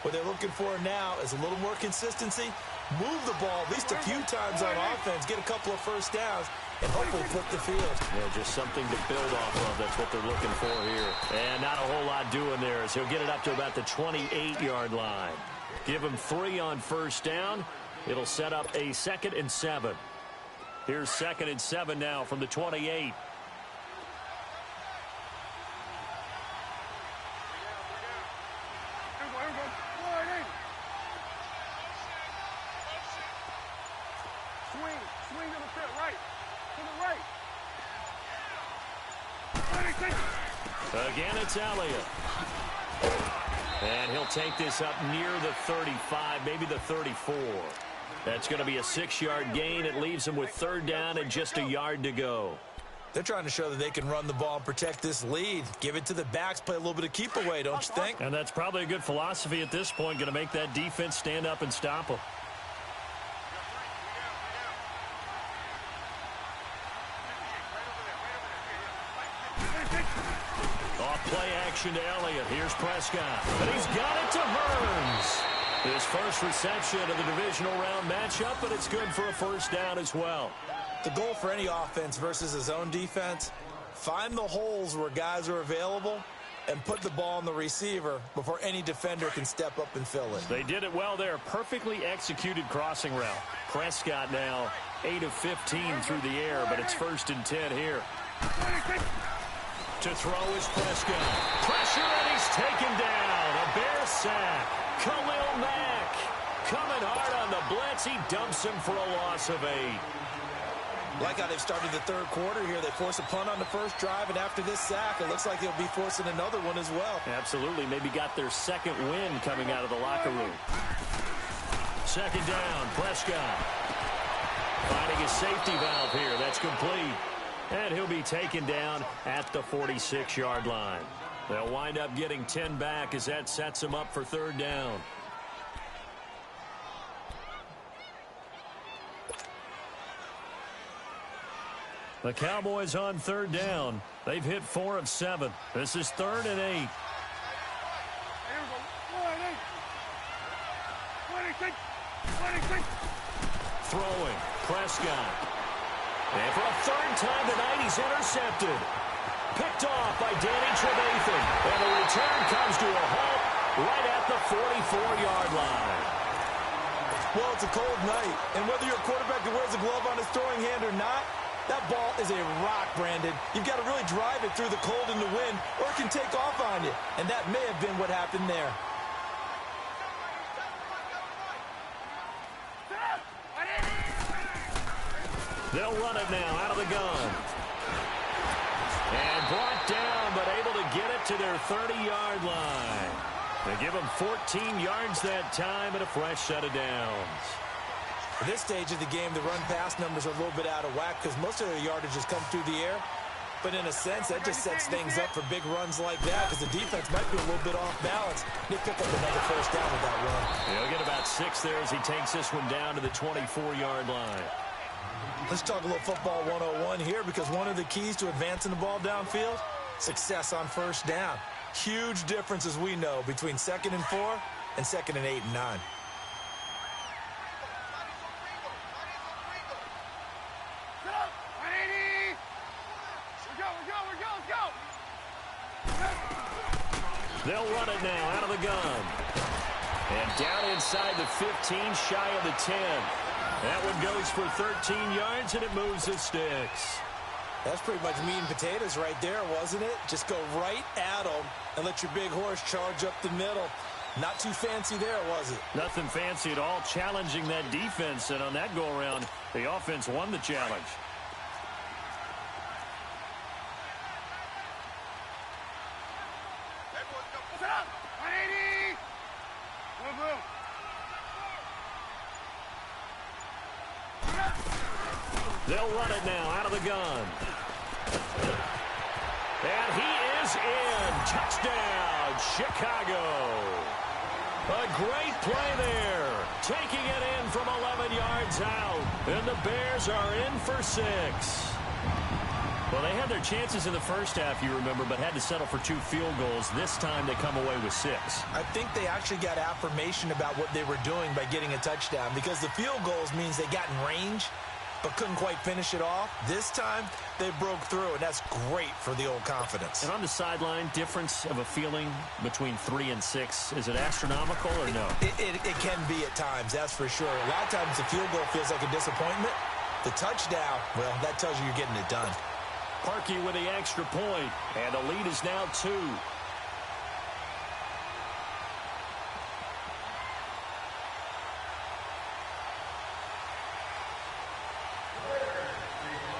What they're looking for now is a little more consistency, move the ball at least a few times on offense, get a couple of first downs, and hopefully flip the field. Yeah, just something to build off of. That's what they're looking for here. And not a whole lot doing there as he'll get it up to about the 28-yard line. Give him 3 on first down. It'll set up a 2nd and 7. Here's 2nd and 7 now from the 28. Again, it's Elliott. And he'll take this up near the 35, maybe the 34. That's going to be a 6-yard gain. It leaves him with 3rd down and just a yard to go. They're trying to show that they can run the ball and protect this lead. Give it to the backs, play a little bit of keep away, don't you think? And that's probably a good philosophy at this point, going to make that defense stand up and stop them. Play action to Elliott. Here's Prescott. And he's got it to Burns. His first reception of the divisional round matchup, but it's good for a 1st down as well. The goal for any offense versus his own defense, find the holes where guys are available and put the ball on the receiver before any defender can step up and fill it. They did it well there. Perfectly executed crossing route. Prescott now 8 of 15 through the air, but it's 1st and 10 here. To throw is Prescott. Pressure, and he's taken down. A Bear sack. Khalil Mack coming hard on the blitz. He dumps him for a loss of 8. Like how they've started the 3rd quarter here. They force a punt on the first drive, and after this sack, it looks like they'll be forcing another one as well. Absolutely. Maybe got their 2nd win coming out of the locker room. 2nd down, Prescott. Finding his safety valve here. That's complete. And he'll be taken down at the 46-yard line. They'll wind up getting 10 back as that sets them up for 3rd down. The Cowboys on 3rd down. They've hit 4 of 7. This is 3rd and 8. Throwing. Prescott. And for a 3rd time tonight, he's intercepted. Picked off by Danny Trevathan. And the return comes to a halt right at the 44-yard line. Well, it's a cold night. And whether you're a quarterback that wears a glove on his throwing hand or not, that ball is a rock, Brandon. You've got to really drive it through the cold and the wind, or it can take off on you. And that may have been what happened there. They'll run it now out of the gun. And brought down, but able to get it to their 30-yard line. They give them 14 yards that time and a fresh set of downs. At this stage of the game, the run-pass numbers are a little bit out of whack because most of their yardage has come through the air. But in a sense, that just sets things up for big runs like that because the defense might be a little bit off balance. They pick up another first down with that run. He'll get about 6 there as he takes this one down to the 24-yard line. Let's talk a little football 101 here because one of the keys to advancing the ball downfield, success on first down. Huge difference, as we know, between 2nd and 4 and 2nd and 8 and 9. They'll run it now out of the gun. And down inside the 15, shy of the 10. That one goes for 13 yards, and it moves the sticks. That's pretty much meat and potatoes right there, wasn't it? Just go right at them and let your big horse charge up the middle. Not too fancy there, was it? Nothing fancy at all, challenging that defense. And on that go-around, the offense won the challenge. They'll run it now out of the gun. And he is in. Touchdown, Chicago. A great play there. Taking it in from 11 yards out. And the Bears are in for 6. Well, they had their chances in the first half, you remember, but had to settle for 2 field goals. This time they come away with 6. I think they actually got affirmation about what they were doing by getting a touchdown because the field goals means they got in range but couldn't quite finish it off. This time, they broke through, and that's great for the old confidence. And on the sideline, difference of a feeling between 3 and 6, is it astronomical or no? It can be at times, that's for sure. A lot of times the field goal feels like a disappointment. The touchdown, well, that tells you you're getting it done. Parkey with the extra point, and the lead is now 2.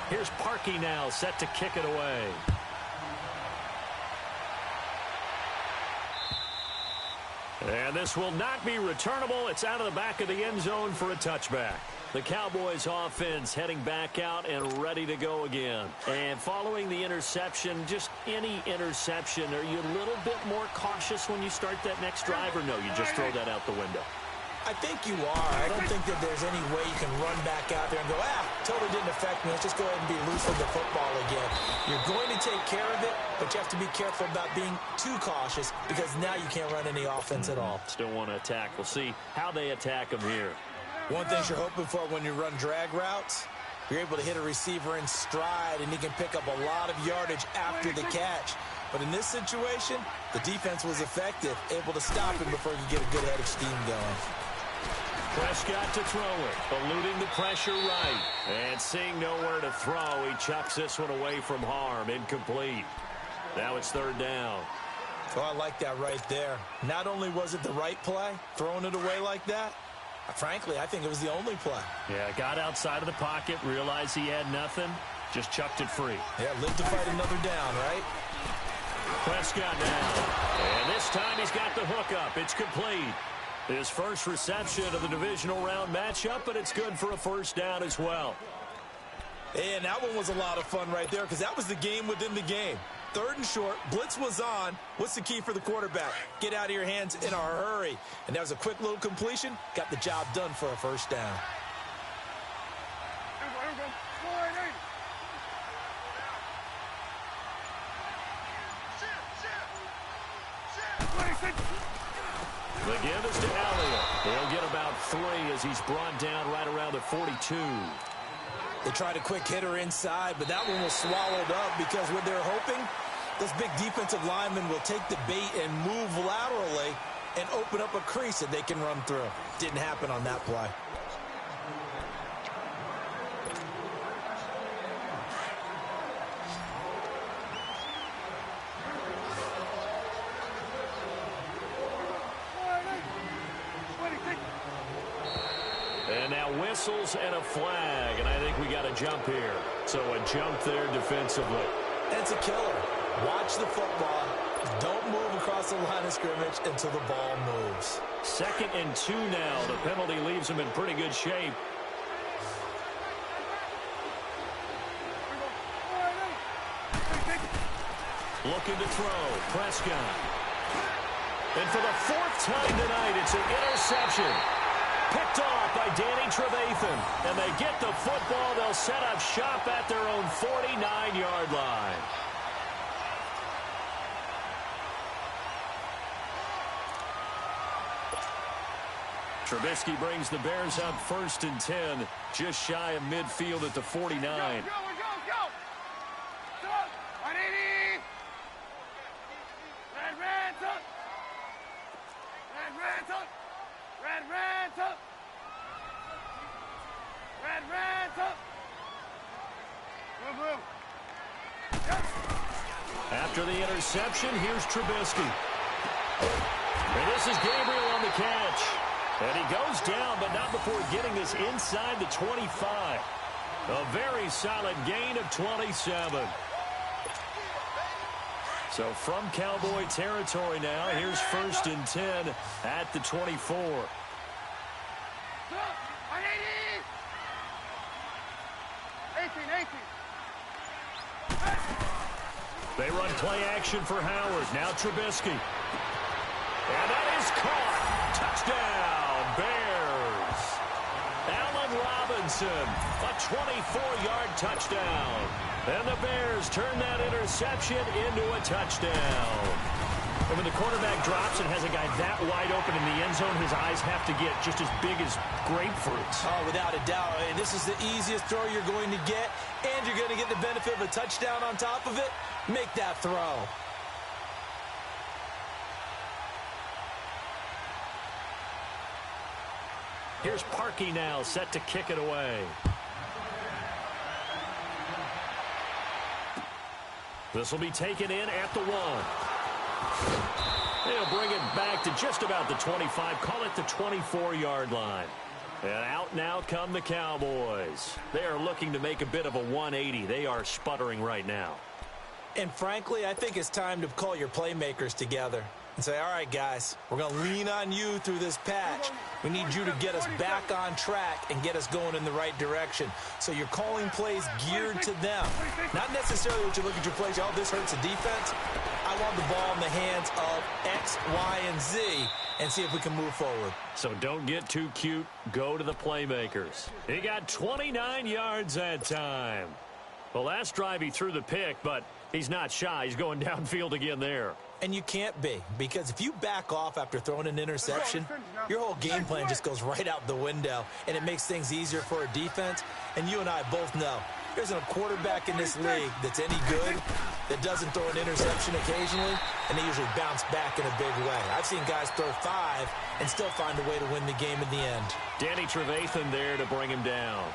Here's Parkey now, set to kick it away. And this will not be returnable. It's out of the back of the end zone for a touchback. The Cowboys offense heading back out and ready to go again. And following the interception, just any interception, are you a little bit more cautious when you start that next drive, or no, you just throw that out the window? I think you are. I don't think that there's any way you can run back out there and go, totally didn't affect me. Let's just go ahead and be loose with the football again. You're going to take care of it, but you have to be careful about being too cautious because now you can't run any offense at all. Still want to attack. We'll see how they attack them here. One thing you're hoping for when you run drag routes, you're able to hit a receiver in stride, and he can pick up a lot of yardage after the catch. But in this situation, the defense was effective, able to stop him before you get a good head of steam going. Prescott to throw it, eluding the pressure right. And seeing nowhere to throw, he chucks this one away from harm. Incomplete. Now it's 3rd down. Oh, I like that right there. Not only was it the right play, throwing it away like that, frankly, I think it was the only play. Yeah, got outside of the pocket, realized he had nothing, just chucked it free. Yeah, live to fight another down, right? Prescott now. And this time he's got the hook up. It's complete. His first reception of the divisional round matchup, but it's good for a first down as well. And that one was a lot of fun right there because that was the game within the game. 3rd and short, blitz was on. What's the key for the quarterback? Get out of your hands in a hurry. And that was a quick little completion. Got the job done for a first down. The give is to Elliott. He'll get about 3 as he's brought down right around the 42. They tried a quick hitter inside, but that one was swallowed up because what they're hoping, this big defensive lineman will take the bait and move laterally and open up a crease that they can run through. Didn't happen on that play. And now whistles and a flag, and I think we got a jump here. So a jump there defensively. It's a killer. Watch the football. Don't move across the line of scrimmage until the ball moves. 2nd and 2 now. The penalty leaves them in pretty good shape. Looking to throw. Prescott. And for the fourth time tonight, it's an interception. Picked off by Danny Trevathan. And they get the football. They'll set up shop at their own 49-yard line. Trubisky brings the Bears up 1st and 10, just shy of midfield at the 49. Go! 180! Red Ransom! Red Ransom! Red Ransom! Red Ransom! Move. After the interception, here's Trubisky. And this is Gabriel on the catch. And he goes down, but not before getting this inside the 25. A very solid gain of 27. So from Cowboy territory now, here's 1st and 10 at the 24. 180! They run play action for Howard. Now Trubisky. And that is caught. Touchdown, Bears. Allen Robinson, a 24-yard touchdown. And the Bears turn that interception into a touchdown. And when the quarterback drops and has a guy that wide open in the end zone, his eyes have to get just as big as grapefruits. Oh, without a doubt. And this is the easiest throw you're going to get, and you're going to get the benefit of a touchdown on top of it. Make that throw. Here's Parkey now, set to kick it away. This will be taken in at the 1. They'll bring it back to just about the 25, call it the 24-yard line. And out now come the Cowboys. They are looking to make a bit of a 180. They are sputtering right now. And frankly, I think it's time to call your playmakers together and say, all right, guys, we're going to lean on you through this patch. We need you to get us back on track and get us going in the right direction. So you're calling plays geared to them. Not necessarily what you look at your plays, oh, this hurts the defense. I want the ball in the hands of X, Y, and Z and see if we can move forward. So don't get too cute. Go to the playmakers. He got 29 yards that time. Well, last drive he threw the pick, but he's not shy. He's going downfield again there. And you can't be, because if you back off after throwing an interception, your whole game plan just goes right out the window, and it makes things easier for a defense. And you and I both know there's a quarterback in this league that's any good that doesn't throw an interception occasionally, and they usually bounce back in a big way. I've seen guys throw 5 and still find a way to win the game in the end. Danny Trevathan there to bring him down.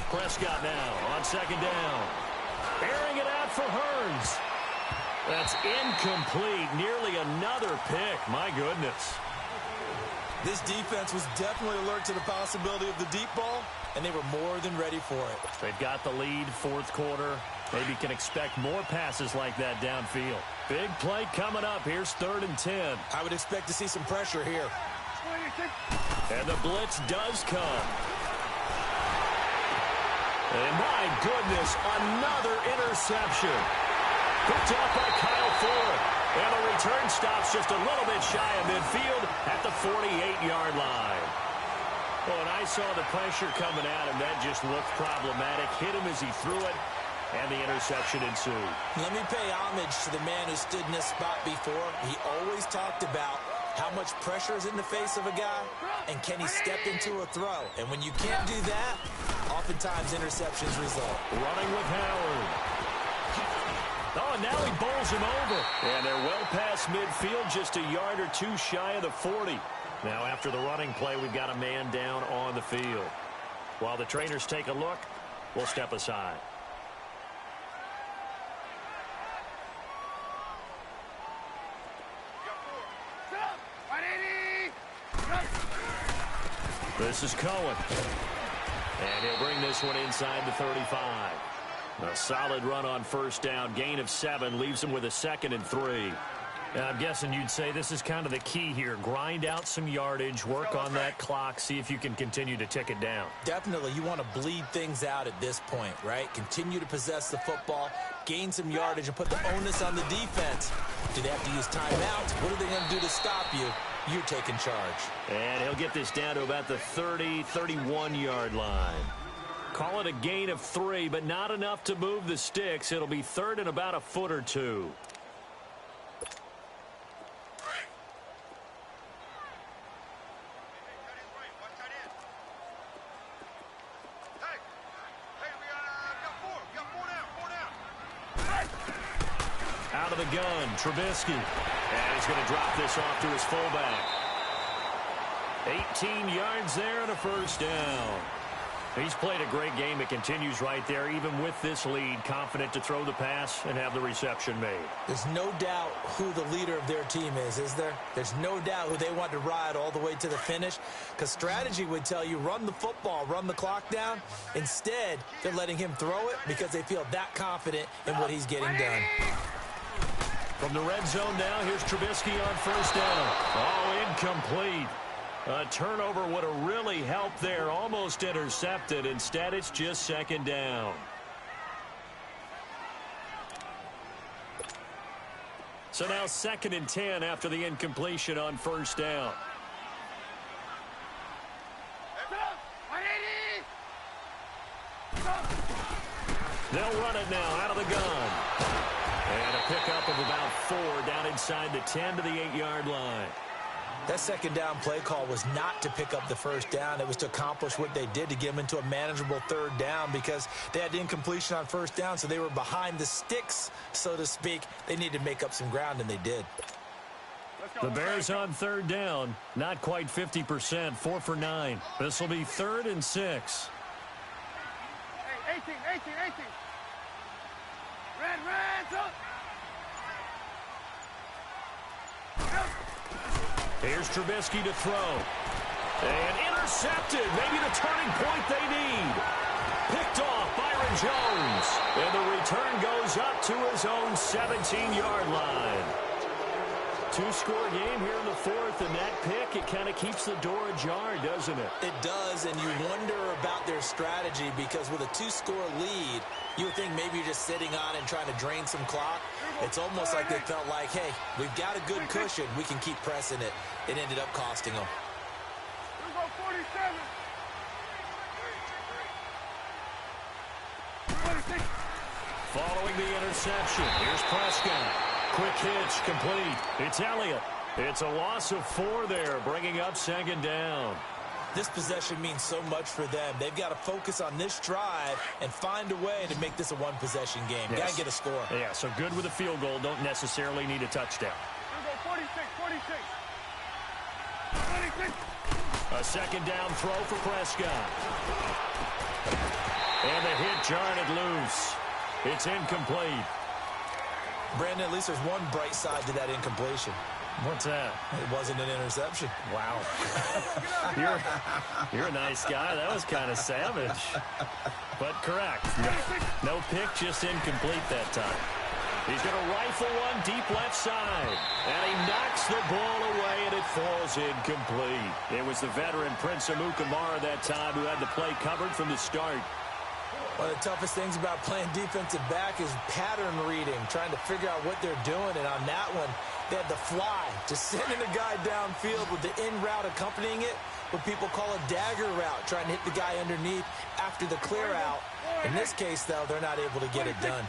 Prescott now on 2nd down. Airing it out for Hearns. That's incomplete. Nearly another pick. My goodness. This defense was definitely alert to the possibility of the deep ball, and they were more than ready for it. They've got the lead, 4th quarter. Maybe can expect more passes like that downfield. Big play coming up. Here's 3rd and 10. I would expect to see some pressure here. And the blitz does come. And my goodness, another interception. Picked off by Kyle Ford. And the return stops just a little bit shy of midfield at the 48-yard line. Well, and I saw the pressure coming at him. That just looked problematic. Hit him as he threw it, and the interception ensued. Let me pay homage to the man who stood in this spot before. He always talked about how much pressure is in the face of a guy, and can he step into a throw? And when you can't do that, oftentimes interceptions result. Running with Howard. Oh, and now he bowls him over. And they're well past midfield, just a yard or two shy of the 40. Now after the running play, we've got a man down on the field. While the trainers take a look, we'll step aside. This is Cohen. And he'll bring this one inside the 35. A solid run on 1st down. Gain of 7 leaves him with a 2nd and 3. I'm guessing you'd say this is kind of the key here. Grind out some yardage, work on that clock, see if you can continue to tick it down. Definitely. You want to bleed things out at this point, right? Continue to possess the football, gain some yardage, and put the onus on the defense. Do they have to use timeouts? What are they going to do to stop you? You're taking charge. And he'll get this down to about the 30, 31-yard line. Call it a gain of 3, but not enough to move the sticks. It'll be third and about a foot or two. Out of the gun, Trubisky. And he's going to drop this off to his fullback. 18 yards there and a first down. He's played a great game. It continues right there, even with this lead, confident to throw the pass and have the reception made. There's no doubt who the leader of their team is there? There's no doubt who they want to ride all the way to the finish, because strategy would tell you run the football, run the clock down. Instead, they're letting him throw it because they feel that confident in what he's getting done. From the red zone now, here's Trubisky on first down. Oh, incomplete. A turnover would have really helped there. Almost intercepted. Instead, it's just second down. So now 2nd and 10 after the incompletion on first down. They'll run it now out of the gun. And a pickup of about 4 down inside the 10 to the 8-yard line. That second down play call was not to pick up the first down. It was to accomplish what they did, to get them into a manageable third down, because they had the incompletion on first down, so they were behind the sticks, so to speak. They needed to make up some ground, and they did. The Bears on third down, not quite 50%, 4 for 9. This will be 3rd and 6. Hey, 18. Red, up. Here's Trubisky to throw. And intercepted. Maybe the turning point they need. Picked off Byron Jones. And the return goes up to his own 17-yard line. 2-score game here in the 4th, and that pick, it kind of keeps the door ajar, doesn't it? It does, and you wonder about their strategy, because with a 2-score lead, you would think maybe you're just sitting on and trying to drain some clock. It's almost like they felt like, hey, we've got a good cushion. We can keep pressing it. It ended up costing them. Following the interception, here's Prescott. Quick hitch, complete. It's Elliott. It's a loss of 4 there, bringing up 2nd down. This possession means so much for them. They've got to focus on this drive and find a way to make this a one-possession game. Yes. Got to get a score. Yeah, so good with a field goal. Don't necessarily need a touchdown. 46. A 2nd down throw for Prescott. And the hit jarred it loose. It's incomplete. Brandon, at least there's one bright side to that incompletion. What's that? It wasn't an interception. Wow. You're a nice guy. That was kind of savage. But correct. No pick, just incomplete that time. He's going to rifle one deep left side. And he knocks the ball away, and it falls incomplete. It was the veteran Prince Amukamara that time who had the play covered from the start. One of the toughest things about playing defensive back is pattern reading, trying to figure out what they're doing. And on that one, they had the fly, just sending a guy downfield with the in route accompanying it, what people call a dagger route, trying to hit the guy underneath after the clear out. In this case, though, they're not able to get it done.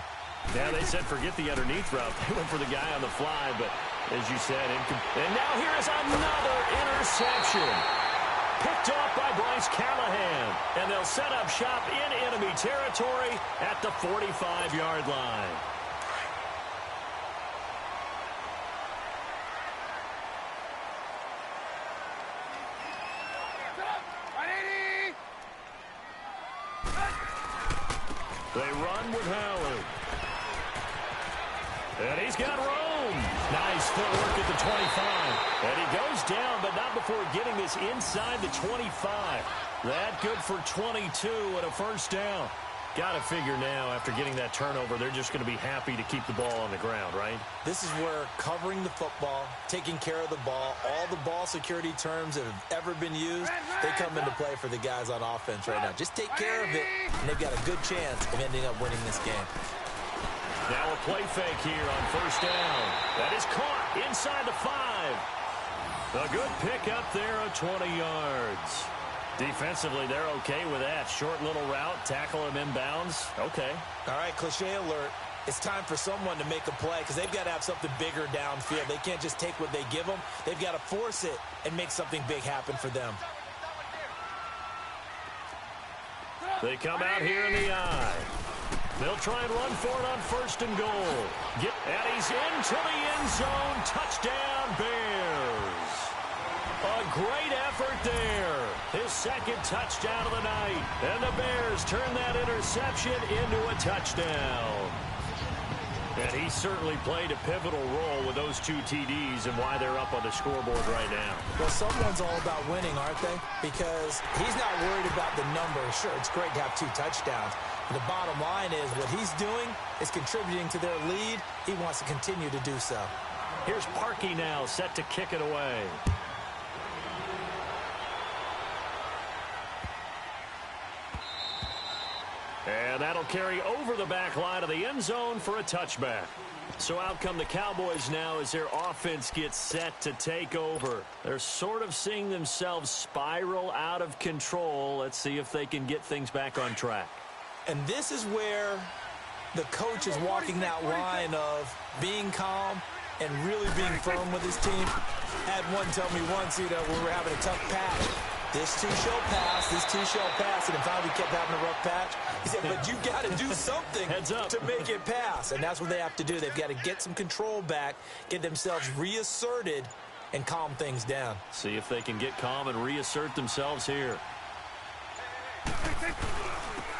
Yeah, they said forget the underneath route. They went for the guy on the fly, but as you said, and now here is another interception. Picked off by Bryce Callahan. And they'll set up shop in enemy territory at the 45-yard line. They run with Howard. And he's got room. Nice footwork at the 25. And he goes down, but not before getting this inside the 25. That good for 22 and a first down. Got to figure now, after getting that turnover, they're just going to be happy to keep the ball on the ground, right? This is where covering the football, taking care of the ball, all the ball security terms that have ever been used, they come into play for the guys on offense right now. Just take care of it, and they've got a good chance of ending up winning this game. Now a play fake here on first down. That is caught inside the 5. A good pick up there of 20 yards. Defensively, they're okay with that. Short little route, tackle him inbounds. Okay. All right, cliche alert. It's time for someone to make a play because they've got to have something bigger downfield. They can't just take what they give them. They've got to force it and make something big happen for them. They come out here in the eye. They'll try and run for it on first and goal. And he's into the end zone. Touchdown, Bears. A great effort there. His second touchdown of the night. And the Bears turn that interception into a touchdown. And he certainly played a pivotal role with those 2 TDs and why they're up on the scoreboard right now. Well, someone's all about winning, aren't they? Because he's not worried about the number. Sure, it's great to have 2 touchdowns. But the bottom line is what he's doing is contributing to their lead. He wants to continue to do so. Here's Parkey now, set to kick it away. And that'll carry over the back line of the end zone for a touchback. So out come the Cowboys now as their offense gets set to take over. They're sort of seeing themselves spiral out of control. Let's see if they can get things back on track. And this is where the coach is walking that line of being calm and really being firm with his team. I had one tell me once, when we were having a tough patch, this too shall pass, this too shall pass, and finally we kept having a rough patch. He said, but you got to do something to make it pass, and that's what they have to do. They've got to get some control back, get themselves reasserted, and calm things down. See if they can get calm and reassert themselves here.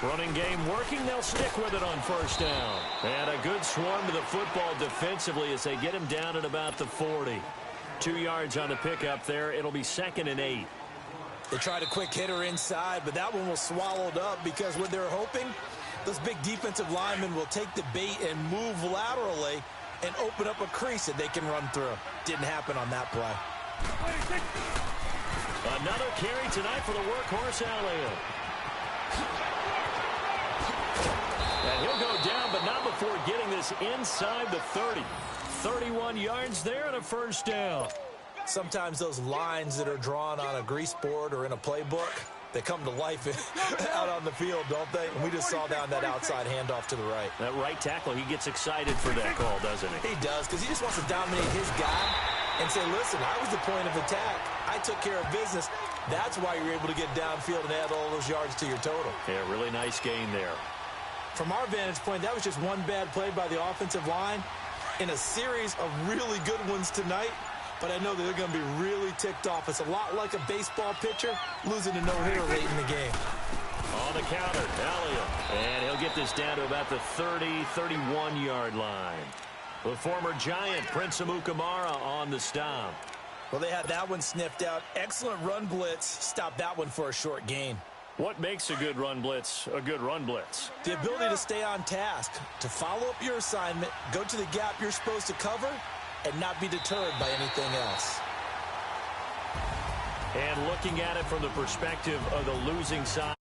Running game working, they'll stick with it on first down. And a good swarm to the football defensively as they get him down at about the 40. 2 yards on the pickup there. It'll be 2nd and 8. They tried a quick hitter inside, but that one was swallowed up because what they're hoping, those big defensive linemen will take the bait and move laterally and open up a crease that they can run through. Didn't happen on that play. Another carry tonight for the workhorse Elliott. And he'll go down, but not before getting this inside the 30. 31 yards there and a first down. Sometimes those lines that are drawn on a grease board or in a playbook, they come to life out on the field, don't they? And we just saw down that outside handoff to the right. That right tackle, he gets excited for that call, doesn't he? He does, because he just wants to dominate his guy and say, listen, I was the point of attack. I took care of business. That's why you're able to get downfield and add all those yards to your total. Yeah, really nice gain there. From our vantage point, that was just one bad play by the offensive line in a series of really good ones tonight. But I know that they're going to be really ticked off. It's a lot like a baseball pitcher losing a no-hitter late in the game. On the counter, Elliott. And he'll get this down to about the 30, 31-yard line. The former Giant, Prince Amukamara, on the stop. Well, they had that one sniffed out. Excellent run blitz. Stopped that one for a short gain. What makes a good run blitz a good run blitz? The ability to stay on task, to follow up your assignment, go to the gap you're supposed to cover, and not be deterred by anything else. And looking at it from the perspective of the losing side.